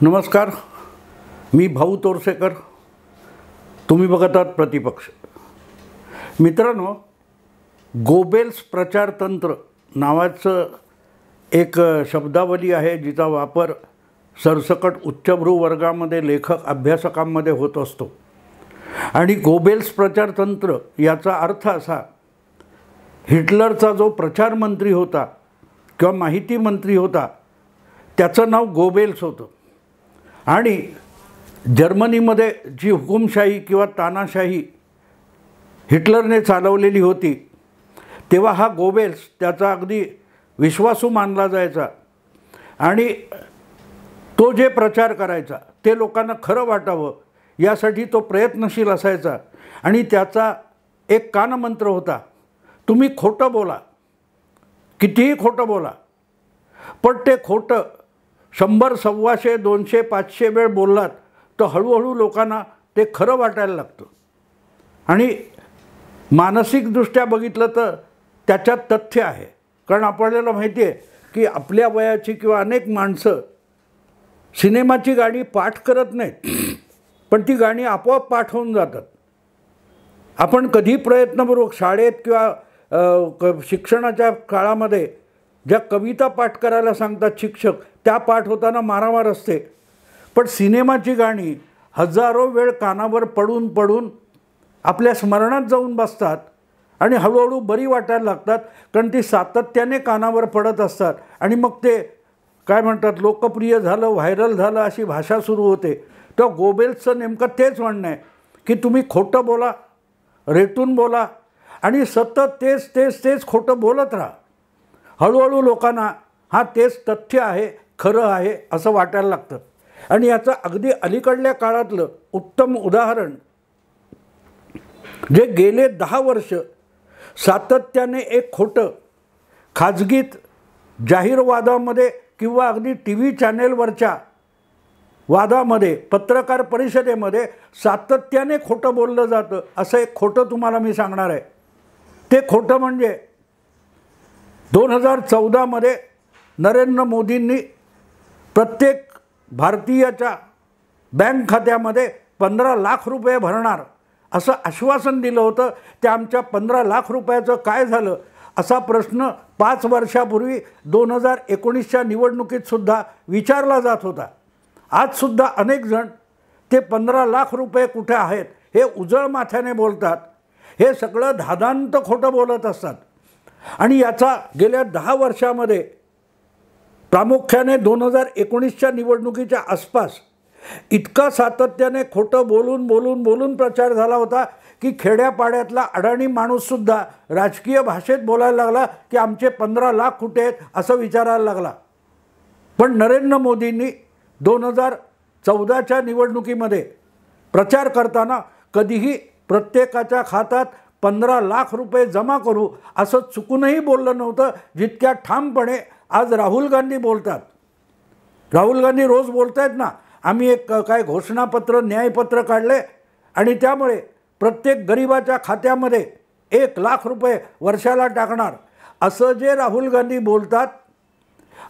नमस्कार, मी भाऊ तोरसेकर. तुम्ही बघत आहात प्रतिपक्ष. मित्रांनो, गोबेल्स प्रचारतंत्र नावाचं एक शब्दावली आहे जिचा वापर सरसकट उच्चभ्रू वर्गामध्ये लेखक अभ्यासकांमध्ये होत असतो. आणि गोबेल्स प्रचारतंत्र याचा अर्थ असा, हिटलरचा जो प्रचार मंत्री होता किंवा माहिती मंत्री होता त्याचं नाव गोबेल्स होतं. आणि जर्मनीमध्ये जी हुकुमशाही किंवा तानाशाही हिटलरने चालवलेली होती तेव्हा हा गोबेल्स त्याचा अगदी विश्वासू मानला जायचा. आणि तो जे प्रचार करायचा ते लोकांना खरं वाटावं यासाठी तो प्रयत्नशील असायचा. आणि त्याचा एक कानमंत्र होता, तुम्ही खोटं बोला, कितीही खोटं बोला, पण ते खोटं 100, 125, 200, 500 वेळ बोललात तर हळूहळू लोकांना ते खरं वाटायला लागतं. आणि मानसिकदृष्ट्या बघितलं तर त्याच्यात तथ्य आहे. कारण आपल्याला माहिती आहे की आपल्या वयाची किंवा अनेक माणसं सिनेमाची गाणी पाठ करत नाहीत, पण ती गाणी आपोआप पाठ होऊन जातात. आपण कधी प्रयत्नपूर्वक शाळेत किंवा शिक्षणाच्या काळामध्ये ज्या कविता पाठ करायला सांगतात शिक्षक, त्या पाठ होताना मारामार असते. पण सिनेमाची गाणी हजारो वेळ कानावर पडून पडून आपल्या स्मरणात जाऊन बसतात आणि हळूहळू बरी वाटायला लागतात. कारण ती सातत्याने कानावर पडत असतात आणि मग ते काय म्हणतात, लोकप्रिय झालं, व्हायरल झालं अशी भाषा सुरू होते. तर गोबेल्सचं नेमकं तेच म्हणणं आहे की तुम्ही खोटं बोला, रेटून बोला आणि सतत तेच तेच तेच खोटं बोलत राहा. हळूहळू लोकांना हा तेच तथ्य आहे, खरं आहे असं वाटायला लागतं. आणि याचं अगदी अलीकडल्या काळातलं उत्तम उदाहरण, जे गेले 10 वर्ष सातत्याने एक खोटं खाजगीत जाहीर वादामध्ये किंवा अगदी TV चॅनेलवरच्या वादामध्ये, पत्रकार परिषदेमध्ये सातत्याने खोटं बोललं जातं, असं एक खोटं तुम्हाला मी सांगणार आहे. ते खोटं म्हणजे 2014 मध्ये नरेंद्र मोदींनी प्रत्येक भारतीयाच्या बँक खात्यामध्ये 15 लाख रुपये भरणार असं आश्वासन दिलं होतं. त्या आमच्या 15 लाख रुपयाचं काय झालं असा प्रश्न 5 वर्षापूर्वी 2019च्या निवडणुकीतसुद्धा विचारला जात होता. आजसुद्धा अनेक जण ते 15 लाख रुपये कुठे आहेत हे उजळ माथ्याने बोलतात. हे सगळं धादांत खोटं बोलत असतात. आणि याचा गेल्या 10 वर्षामध्ये प्रामुख्याने 2019च्या निवडणुकीच्या आसपास इतका सातत्याने खोटं बोलून बोलून बोलून प्रचार झाला होता की खेड्यापाड्यातला अडाणी माणूससुद्धा राजकीय भाषेत बोलायला लागला की आमचे 15 लाख कुठे आहेत असं विचारायला लागला. पण नरेंद्र मोदींनी 2014च्या निवडणुकीमध्ये प्रचार करताना कधीही प्रत्येकाच्या खात्यात 15 लाख रुपये जमा करू असं चुकूनही बोललं नव्हतं, जितक्या ठामपणे आज राहुल गांधी बोलतात. राहुल गांधी रोज बोलत आहेत ना, आम्ही एक काय घोषणापत्र, न्यायपत्र काढले आणि त्यामुळे प्रत्येक गरिबाच्या खात्यामध्ये 1 लाख रुपये वर्षाला टाकणार, असं जे राहुल गांधी बोलतात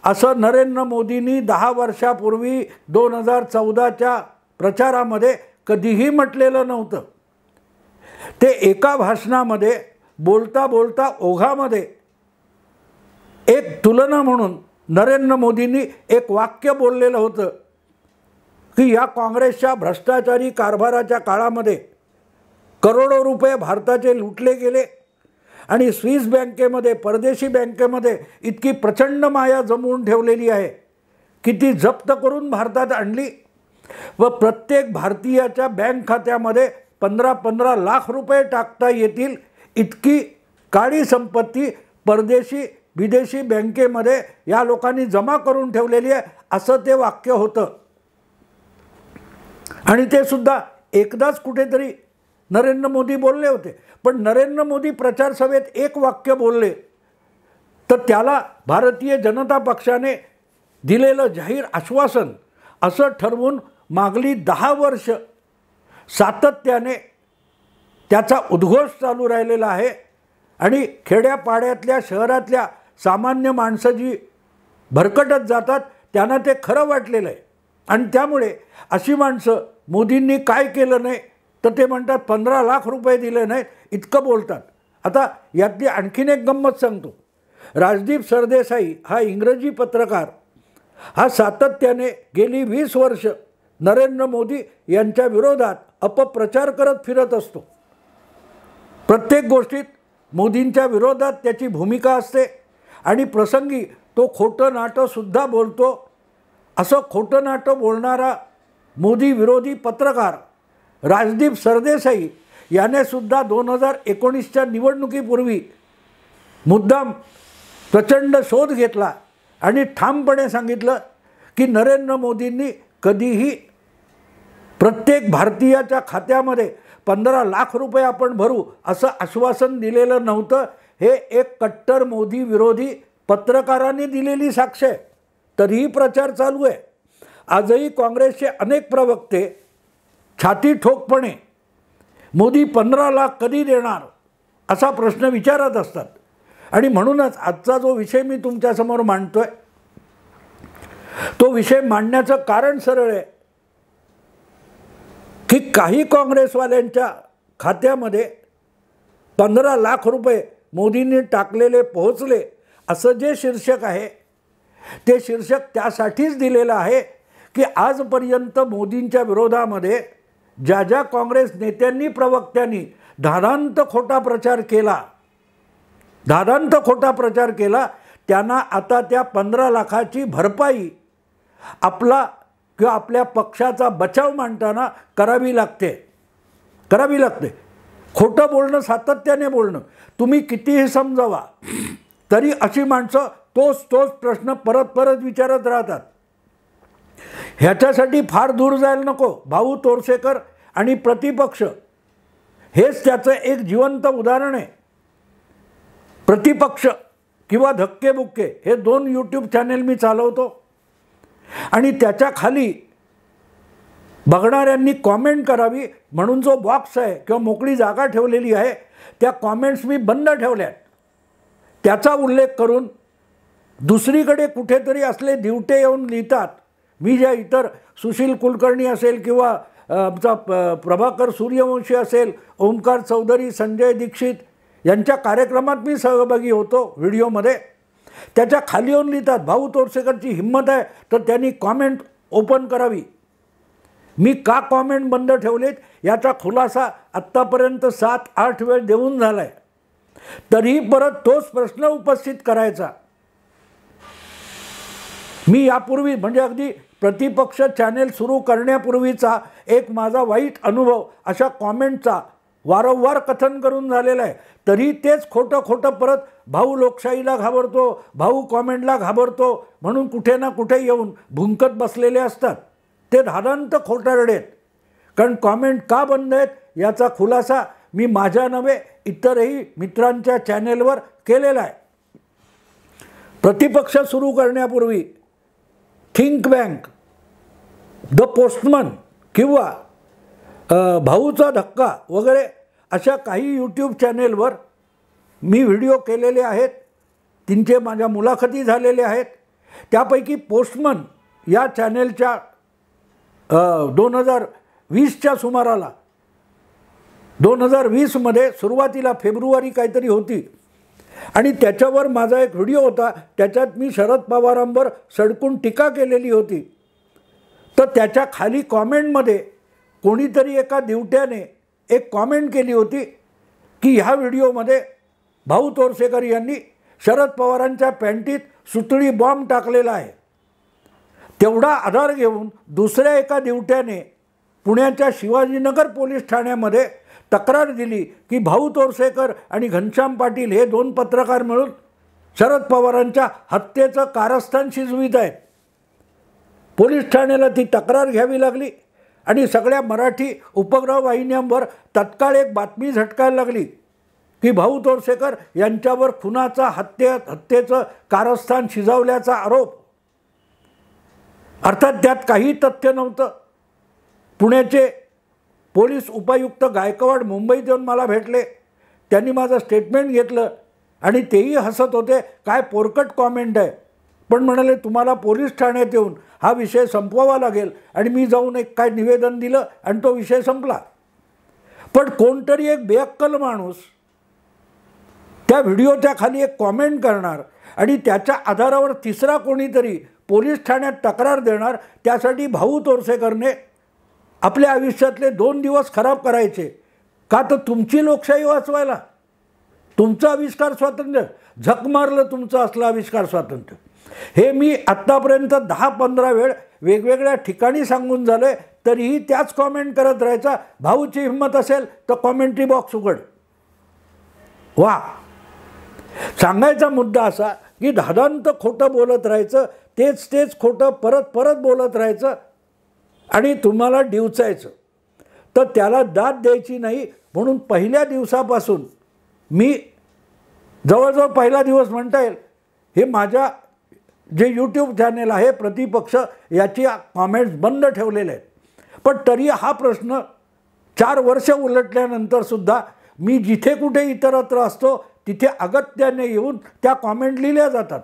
असं नरेंद्र मोदींनी 10 वर्षापूर्वी 2014च्या प्रचारामध्ये कधीही म्हटलेलं नव्हतं. ते एका भाषणामध्ये बोलता बोलता ओघामध्ये एक तुलना म्हणून नरेंद्र मोदींनी एक वाक्य बोललेलं होतं की या काँग्रेसच्या भ्रष्टाचारी कारभाराच्या काळामध्ये करोडो रुपये भारताचे लुटले गेले आणि स्विस बँकेमध्ये, परदेशी बँकेमध्ये इतकी प्रचंड माया जमवून ठेवलेली आहे की ती जप्त करून भारतात आणली व प्रत्येक भारतीयाच्या बँक खात्यामध्ये 15-15 लाख रुपये टाकता येतील इतकी काळी संपत्ती परदेशी विदेशी बँकेमध्ये या लोकांनी जमा करून ठेवलेली आहे, असं ते वाक्य होतं. आणि ते सुद्धा एकदाच कुठेतरी नरेंद्र मोदी बोलले होते. पण नरेंद्र मोदी प्रचार सभेत एक वाक्य बोलले तर त्याला भारतीय जनता पक्षाने दिलेलं जाहीर आश्वासन असं ठरवून मागली 10 वर्ष सातत्याने त्याचा उद्घोष चालू राहिलेला आहे. आणि खेड्यापाड्यातल्या, शहरातल्या सामान्य माणसं जी भरकटत जातात त्यांना ते खरं वाटलेलं आहे. आणि त्यामुळे अशी माणसं मोदींनी काय केलं नाही तर ते म्हणतात 15 लाख रुपये दिले नाहीत इतकं बोलतात. आता यातली आणखीन एक गंमत सांगतो. राजदीप सरदेसाई हा इंग्रजी पत्रकार हा सातत्याने गेली 20 वर्ष नरेंद्र मोदी यांच्या विरोधात अपप्रचार करत फिरत असतो. प्रत्येक गोष्टीत मोदींच्या विरोधात त्याची भूमिका असते आणि प्रसंगी तो खोटं नाटंसुद्धा बोलतो. असं खोटं नाटं बोलणारा मोदी विरोधी पत्रकार राजदीप सरदेसाई याने सुद्धा 2019च्या निवडणुकीपूर्वी मुद्दाम प्रचंड शोध घेतला आणि ठामपणे सांगितलं की नरेंद्र मोदींनी कधीही प्रत्येक भारतीयाच्या खात्यामध्ये 15 लाख रुपये आपण भरू असं आश्वासन दिलेलं नव्हतं. हे एक कट्टर मोदी विरोधी पत्रकारांनी दिलेली साक्ष आहे. तरीही प्रचार चालू आहे. आजही काँग्रेसचे अनेक प्रवक्ते छाती ठोकपणे मोदी 15 लाख कधी देणार असा प्रश्न विचारत असतात. आणि म्हणूनच आजचा जो विषय मी तुमच्यासमोर मांडतोय तो विषय मांडण्याचं कारण सरळ आहे की काही काँग्रेसवाल्यांच्या खात्यामध्ये 15 लाख रुपये मोदींनी टाकलेले पोहोचले असं जे शीर्षक आहे ते शीर्षक त्यासाठीच दिलेलं आहे की आजपर्यंत मोदींच्या विरोधामध्ये ज्या ज्या काँग्रेस नेत्यांनी प्रवक्त्यांनी धादांत खोटा प्रचार केला त्यांना आता त्या 15 लाखाची भरपाई आपला किंवा आपल्या पक्षाचा बचाव मांडताना करावी लागते. खोटं बोलणं, सातत्याने बोलणं, तुम्ही कितीही समजावा तरी अशी माणसं तोच प्रश्न परत विचारत राहतात. ह्याच्यासाठी फार दूर जायला नको. भाऊ तोरसेकर आणि प्रतिपक्ष हेच त्याचं एक जिवंत उदाहरण आहे. प्रतिपक्ष किंवा धक्केबुक्के हे 2 यूट्यूब चॅनेल मी चालवतो आणि त्याच्या खाली बघणाऱ्यांनी कॉमेंट करावी म्हणून जो बॉक्स आहे किंवा मोकळी जागा ठेवलेली आहे त्या कॉमेंट्स मी बंद ठेवल्यात. त्याचा उल्लेख करून दुसरीकडे कुठेतरी असले दिवटे येऊन लिहितात. मी ज्या इतर सुशील कुलकर्णी असेल किंवा आमचा प्रभाकर सूर्यवंशी असेल, ओमकार चौधरी, संजय दीक्षित यांच्या कार्यक्रमात मी सहभागी होतो व्हिडिओमध्ये. त्याच्या खाली येऊन लिहितात भाऊ तोरसेकरची हिंमत आहे तर त्यांनी कॉमेंट ओपन करावी. मी का कॉमेंट बंद ठेवलेत याचा खुलासा आत्तापर्यंत 7-8 वेळ देऊन झाला आहे. तरीही परत तोच प्रश्न उपस्थित करायचा. मी यापूर्वी म्हणजे अगदी प्रतिपक्ष चॅनेल सुरू करण्यापूर्वीचा एक माझा वाईट अनुभव अशा कॉमेंटचा वारंवार कथन करून झालेला आहे. तरी तेच खोटं परत भाऊ लोकशाहीला घाबरतो, भाऊ कॉमेंटला घाबरतो म्हणून कुठे ना कुठे येऊन भुंकत बसलेले असतात. ते धादांत खोटारडे आहेत. कारण कॉमेंट का बंद आहेत याचा खुलासा मी माझ्या नव्हे इतरही मित्रांच्या चॅनेलवर केलेला आहे. प्रतिपक्ष सुरू करण्यापूर्वी थिंक बँक, द पोस्टमन किंवा भाऊचा धक्का वगैरे अशा काही यूट्यूब चॅनेलवर मी व्हिडिओ केलेले आहेत. तिंचे माझ्या मुलाखती झालेल्या आहेत. त्यापैकी पोस्टमन या चॅनेलच्या 2020च्या सुमाराला 2020मध्ये सुरुवातीला फेब्रुवारी काहीतरी होती आणि त्याच्यावर माझा एक व्हिडिओ होता. त्याच्यात मी शरद पवारांवर सडकून टीका केलेली होती. तर त्याच्या खाली कॉमेंटमध्ये कोणीतरी एका दिवट्याने एक कॉमेंट केली होती की ह्या व्हिडिओमध्ये भाऊ तोरसेकर यांनी शरद पवारांच्या पॅन्टीत सुतळी बॉम्ब टाकलेला आहे. तेवढा आधार घेऊन दुसऱ्या एका दिवट्याने पुण्याच्या शिवाजीनगर पोलीस ठाण्यामध्ये तक्रार दिली की भाऊ तोरसेकर आणि घनश्याम पाटील हे 2 पत्रकार मिळून शरद पवारांच्या हत्येचं कारस्थान शिजवित आहेत. पोलीस ठाण्याला ती तक्रार घ्यावी लागली आणि सगळ्या मराठी उपग्रह वाहिन्यांवर तत्काळ एक बातमी झटकायला लागली की भाऊ तोरसेकर यांच्यावर खुनाचा हत्येचं कारस्थान शिजवल्याचा आरोप. अर्थात त्यात काही तथ्य नव्हतं. पुण्याचे पोलीस उपायुक्त गायकवाड मुंबईत येऊन मला भेटले. त्यांनी माझं स्टेटमेंट घेतलं आणि तेही हसत होते. काय पोरकट कॉमेंट आहे. पण म्हणाले तुम्हाला पोलीस ठाण्यात येऊन हा विषय संपवावा लागेल, आणि मी जाऊन एक काय निवेदन दिलं आणि तो विषय संपला. पण कोणतरी एक बेअक्कल माणूस त्या व्हिडिओच्या खाली एक कॉमेंट करणार आणि त्याच्या आधारावर तिसरा कोणीतरी पोलीस ठाण्यात तक्रार देणार. त्यासाठी भाऊ तोरसेकरने आपल्या आयुष्यातले 2 दिवस खराब करायचे का? तर तुमची लोकशाही वाचवायला. तुमचं आविष्कार स्वातंत्र्य झक मारलं तुमचं असलं आविष्कार स्वातंत्र्य. हे मी आत्तापर्यंत 10-15 वेळ वेगवेगळ्या ठिकाणी सांगून झालं आहे, तरीही त्याच कॉमेंट करत राहायचा. भाऊची हिंमत असेल तर कॉमेंट्री बॉक्स उघड. वा, सांगायचा मुद्दा असा की धादांत खोटं बोलत राहायचं, तेच खोटं परत बोलत राहायचं आणि तुम्हाला डिवचायचं. तर त्याला दाद द्यायची नाही. म्हणून पहिल्या दिवसापासून मी जवळजवळ पहिला दिवस म्हणता येईल हे माझ्या जे यूट्यूब चॅनेल आहे प्रतिपक्ष याची कॉमेंट्स बंद ठेवलेले आहेत. पण तरी हा प्रश्न 4 वर्ष उलटल्यानंतरसुद्धा मी जिथे कुठे इतरत्र असतो तिथे अगत्याने येऊन त्या कॉमेंट लिहिल्या जातात.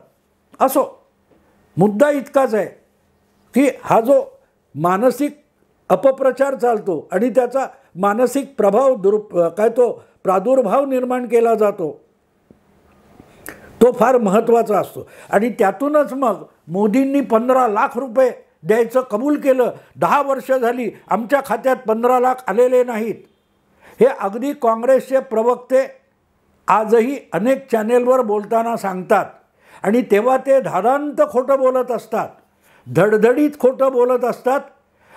असो, मुद्दा इतकाच आहे की हा जो मानसिक अपप्रचार चालतो आणि त्याचा मानसिक प्रभाव प्रादुर्भाव निर्माण केला जातो, तो फार महत्त्वाचा असतो. आणि त्यातूनच मग मोदींनी 15 लाख रुपये द्यायचं कबूल केलं. 10 वर्ष झाली आमच्या खात्यात 15 लाख आलेले नाहीत. हे अगदी काँग्रेसचे प्रवक्ते आजही अनेक चॅनेलवर बोलताना सांगतात. आणि तेव्हा ते धादांत खोटं बोलत असतात, धडधडीत खोटं बोलत असतात.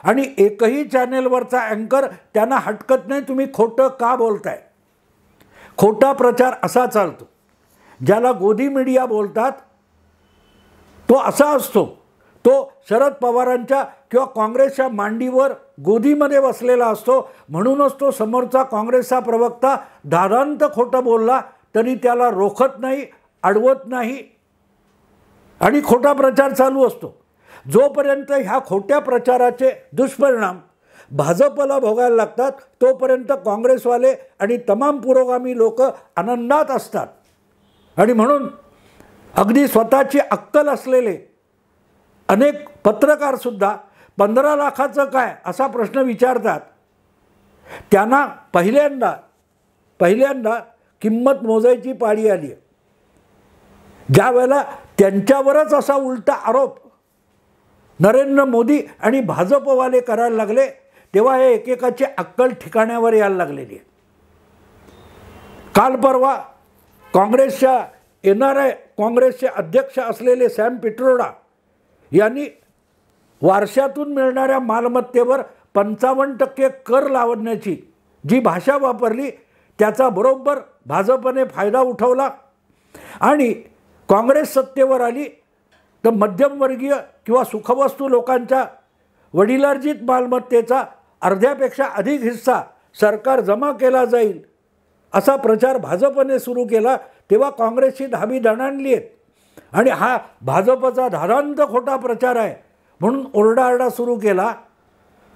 आणि एकही चॅनेलवरचा अँकर त्यांना हटकत नाही तुम्ही खोटं का बोलताय. खोटा प्रचार असा चालतो. ज्याला गोदी मीडिया बोलतात तो असा असतो, तो शरद पवारांच्या किंवा काँग्रेसच्या मांडीवर गोदीमध्ये बसलेला असतो. म्हणूनच तो समोरचा काँग्रेसचा प्रवक्ता धादांत खोटं बोलला तरी त्याला रोखत नाही, अडवत नाही आणि खोटा प्रचार चालू असतो. जोपर्यंत ह्या खोट्या प्रचाराचे दुष्परिणाम भाजपला भोगायला लागतात तोपर्यंत काँग्रेसवाले आणि तमाम पुरोगामी लोक आनंदात असतात. आणि म्हणून अगदी स्वतःची अक्कल असलेले अनेक पत्रकारसुद्धा 15 लाखाचं काय असा प्रश्न विचारतात. त्यांना पहिल्यांदा किंमत मोजायची पाळी आली आहे. ज्या वेळेला त्यांच्यावरच असा उलटा आरोप नरेंद्र मोदी आणि भाजपवाले करायला लागले तेव्हा हे एकेकाची अक्कल ठिकाण्यावर यायला लागलेली आहे. काल परवा काँग्रेसचे अध्यक्ष असलेले सॅम पिट्रोडा यांनी वारशातून मिळणाऱ्या मालमत्तेवर 55% कर लावण्याची जी भाषा वापरली त्याचा बरोबर भाजपने फायदा उठवला. आणि काँग्रेस सत्तेवर आली तर मध्यमवर्गीय किंवा सुखवस्तू लोकांच्या वडिलार्जित मालमत्तेचा अर्ध्यापेक्षा अधिक हिस्सा सरकार जमा केला जाईल असा प्रचार भाजपने सुरू केला. तेव्हा काँग्रेसची धाबी दणाणली आहेत. आणि हा भाजपचा धादांत खोटा प्रचार आहे म्हणून ओरडाआरडा सुरू केला.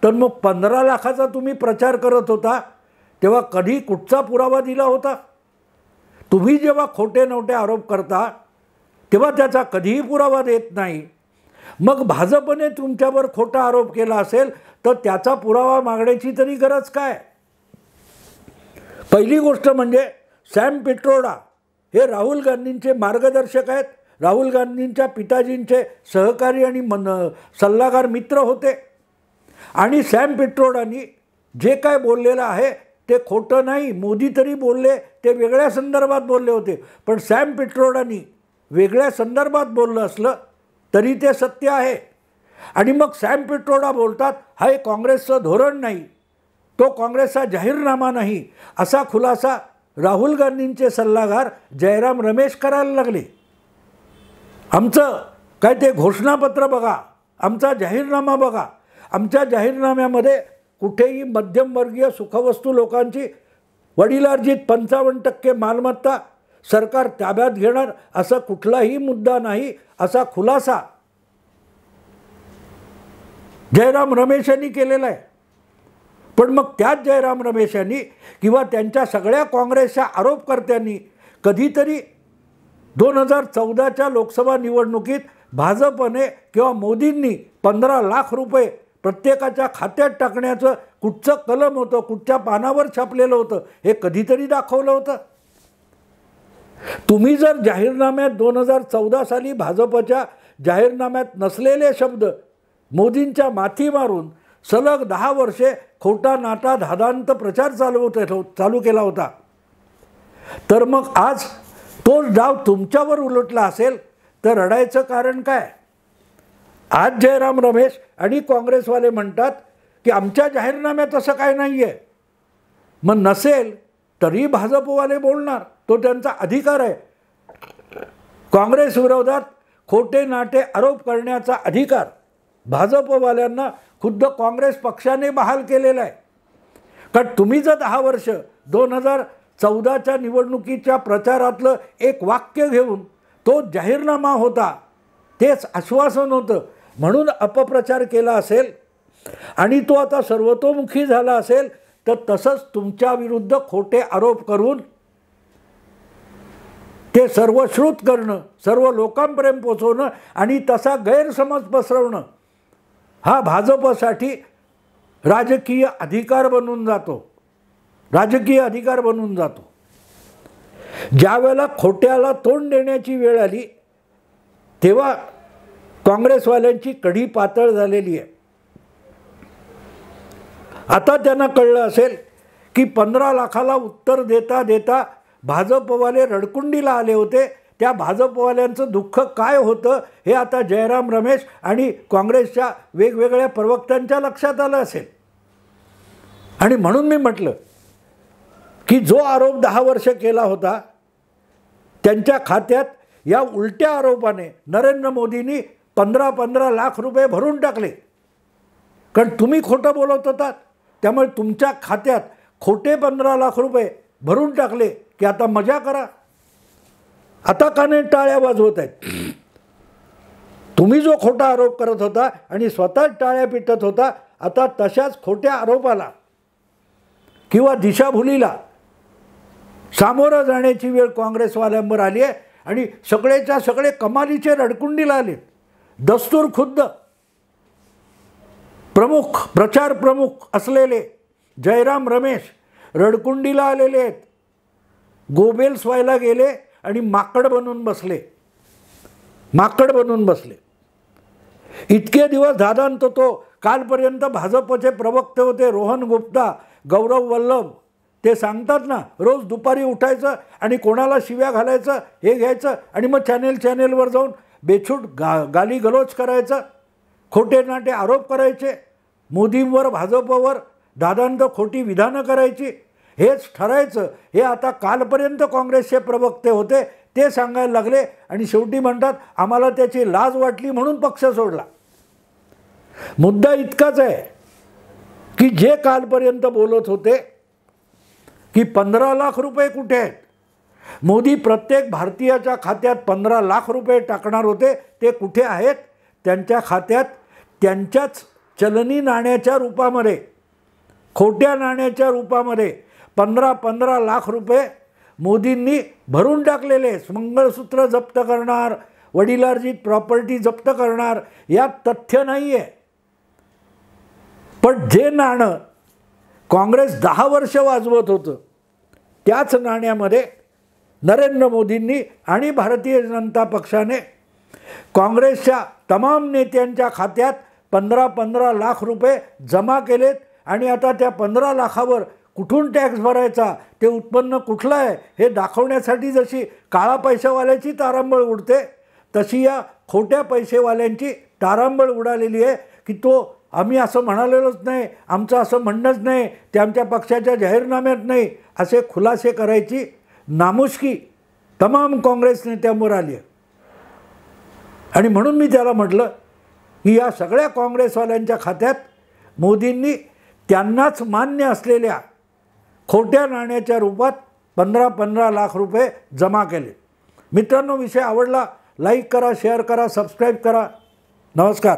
तर मग 15 लाखाचा तुम्ही प्रचार करत होता तेव्हा कधी कुठचा पुरावा दिला होता? तुम्ही जेव्हा खोटे नवटे आरोप करता तेव्हा त्याचा कधीही पुरावा देत नाही. मग भाजपने तुमच्यावर खोटा आरोप केला असेल तर त्याचा पुरावा मागण्याची तरी गरज काय? पहिली गोष्ट म्हणजे सॅम पिट्रोडा हे राहुल गांधींचे मार्गदर्शक आहेत. राहुल गांधींच्या पिताजींचे सहकारी आणि सल्लागार मित्र होते. आणि सॅम पिट्रोडांनी जे काय बोललेलं आहे ते खोटं नाही. मोदी तरी बोलले ते वेगळ्या संदर्भात बोलले होते, पण सॅम पिट्रोडांनी वेगळ्या संदर्भात बोललं असलं तरी ते सत्य आहे. आणि मग सॅम पिट्रोडा बोलतात हा एक काँग्रेसचं धोरण नाही, तो काँग्रेसचा जाहीरनामा नाही असा खुलासा राहुल गांधींचे सल्लागार जयराम रमेश करायला लागले. आमचं काय ते घोषणापत्र बघा, आमचा जाहीरनामा बघा, आमच्या जाहीरनाम्यामध्ये कुठेही मध्यमवर्गीय सुखवस्तू लोकांची वडिलार्जित 55% मालमत्ता सरकार ताब्यात घेणार असा कुठलाही मुद्दा नाही असा खुलासा जयराम रमेश यांनी केलेला आहे. पण मग त्याच जयराम रमेश यांनी किंवा त्यांच्या सगळ्या काँग्रेसच्या आरोपकर्त्यांनी कधीतरी 2014च्या लोकसभा निवडणुकीत भाजपने किंवा मोदींनी 15 लाख रुपये प्रत्येकाच्या खात्यात टाकण्याचं कुठचं कलम होतं, कुठच्या पानावर छापलेलं होतं, हे कधीतरी दाखवलं होतं? तुम्ही जर जाहीरनाम्यात 2014 साली भाजपच्या जाहीरनाम्यात नसलेले शब्द मोदींच्या माथी मारून सलग 10 वर्षे खोटा नाटा धादांत प्रचार चालू केला होता, तर मग आज तोच डाव तुमच्यावर उलटला असेल तर रडायचं कारण काय? आज जयराम रमेश आणि काँग्रेसवाले म्हणतात की आमच्या जाहीरनाम्यात असं काय नाही आहे. मग नसेल तरी भाजपवाले बोलणार, तो त्यांचा अधिकार आहे. काँग्रेस विरोधात खोटे नाटे आरोप करण्याचा अधिकार भाजपवाल्यांना खुद्द काँग्रेस पक्षाने बहाल केलेला आहे. कारण तुम्ही जर 10 वर्ष 2014च्या निवडणुकीच्या प्रचारातलं एक वाक्य घेऊन तो जाहीरनामा होता, तेच आश्वासन होतं म्हणून अपप्रचार केला असेल आणि तो आता सर्वतोमुखी झाला असेल, तर तसंच तुमच्या विरुद्ध खोटे आरोप करून ते सर्वश्रुत करणं, सर्व लोकांपर्यंत पोचवणं आणि तसा गैरसमज पसरवणं हा भाजपसाठी राजकीय अधिकार बनून जातो. राजकीय अधिकार बनून जातो. ज्या वेळेला खोट्याला तोंड देण्याची वेळ आली तेव्हा काँग्रेसवाल्यांची कढी पातळ झालेली आहे. आता त्यांना कळलं असेल की 15 लाखाला उत्तर देता देता भाजपवाले रडकुंडीला आले होते. त्या भाजपवाल्यांचं दुःख काय होतं हे आता जयराम रमेश आणि काँग्रेसच्या वेगवेगळ्या प्रवक्त्यांच्या लक्षात आलं असेल. आणि म्हणून मी म्हटलं की जो आरोप 10 वर्ष केला होता त्यांच्या खात्यात या उलट्या आरोपाने नरेंद्र मोदींनी 15 लाख रुपये भरून टाकले. कारण तुम्ही खोटं बोलत होतात, त्यामुळे तुमच्या खात्यात खोटे 15 लाख रुपये भरून टाकले की आता मजा करा. आता का नाही टाळ्या वाजवत आहेत? तुम्ही जो खोटा आरोप करत होता आणि स्वतःच टाळ्या पिटत होता, आता तशाच खोट्या आरोपाला किंवा दिशाभुलीला सामोरं जाण्याची वेळ काँग्रेसवाल्यांवर आली आहे आणि सगळेच्या सगळे कमालीचे रडकुंडीला आले. दस्तूर खुद्द प्रचार प्रमुख असलेले जयराम रमेश रडकुंडीला आलेले आहेत. गोबेल्स व्हायला गेले आणि माकड बनून बसले. इतके दिवस दादांत तो कालपर्यंत भाजपचे प्रवक्ते होते रोहन गुप्ता, गौरव वल्लभ. ते सांगतात ना, रोज दुपारी उठायचं आणि कोणाला शिव्या घालायचं, हे घ्यायचं आणि मग चॅनेलवर जाऊन बेछूट गाली गलोच करायचं, खोटे नाटे आरोप करायचे, मोदींवर भाजपवर दादांत खोटी विधानं करायची, हेच ठरायचं. हे आता कालपर्यंत काँग्रेसचे प्रवक्ते होते ते सांगायला लागले आणि शेवटी म्हणतात आम्हाला त्याची लाज वाटली म्हणून पक्ष सोडला. मुद्दा इतकाच आहे की जे कालपर्यंत बोलत होते की 15 लाख रुपये कुठे आहेत, मोदी प्रत्येक भारतीयाच्या खात्यात 15 लाख रुपये टाकणार होते, ते कुठे आहेत? त्यांच्या खात्यात त्यांच्याच चलनी नाण्याच्या रूपामध्ये, खोट्या नाण्याच्या रूपामध्ये 15 लाख रुपये मोदींनी भरून टाकलेले. मंगळसूत्र जप्त करणार, वडिलार्जित प्रॉपर्टी जप्त करणार, यात तथ्य नाही आहे. पण जे नाणं काँग्रेस 10 वर्ष वाजवत होतं त्याच नाण्यामध्ये नरेंद्र मोदींनी आणि भारतीय जनता पक्षाने काँग्रेसच्या तमाम नेत्यांच्या खात्यात 15 लाख रुपये जमा केलेत. आणि आता त्या 15 लाखावर कुठून टॅक्स भरायचा, ते उत्पन्न कुठलं आहे हे दाखवण्यासाठी जशी काळा पैशावाल्याची तारांबळ उडते, तशी या खोट्या पैसेवाल्यांची तारांबळ उडालेली आहे की तो आम्ही असं म्हणालेलोच नाही, आमचं असं म्हणणंच नाही, ते आमच्या पक्षाच्या जाहीरनाम्यात नाही, असे खुलासे करायची नामुष्की तमाम काँग्रेस नेत्यांवर आली आहे. आणि म्हणून मी त्याला म्हटलं की या सगळ्या काँग्रेसवाल्यांच्या खात्यात मोदींनी त्यांनाच मान्य असलेल्या खोट्या नाण्याच्या रूपात 15 लाख रुपये जमा केले. मित्रांनो, विषय आवडला, लाईक करा, शेअर करा, सबस्क्राईब करा. नमस्कार.